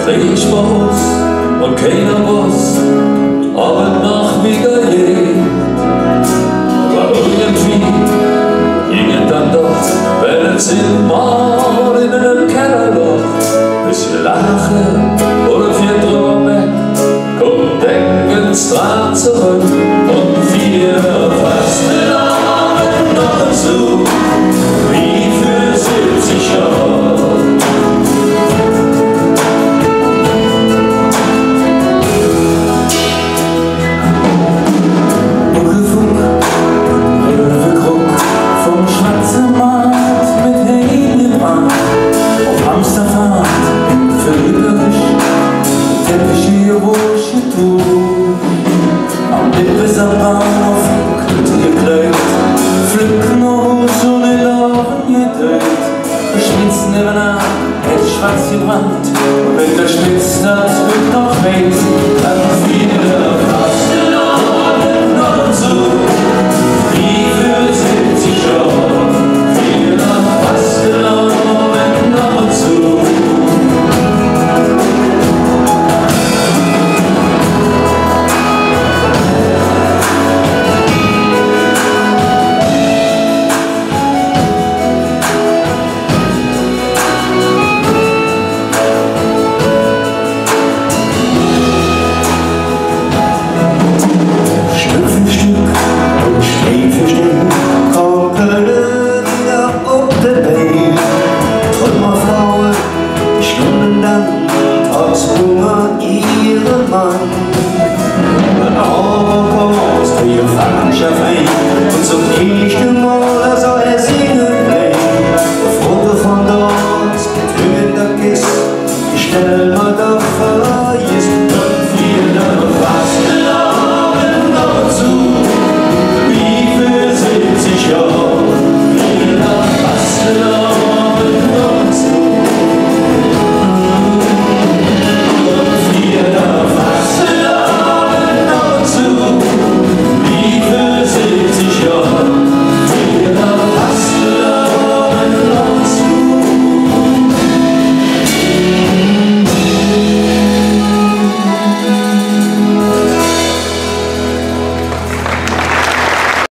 krieg ich Spaß und keiner was, aber nach wieder je. Aber irgendwie ging dann doch, wenn es immer in einem Kellerloch bisschen lachen oder viel drüber weg, kommt denken's dran zurück und wir fast den Abend noch dazu, wie für 70 Jahre. Schwarz gebrannt, und wenn der Schmitz das Glück noch wächst, dann wieder fast den Abend noch dazu, wie für 70 Jahre, wieder fast den Abend noch dazu. Ihre Mann, aber kommst du, ihr Vater,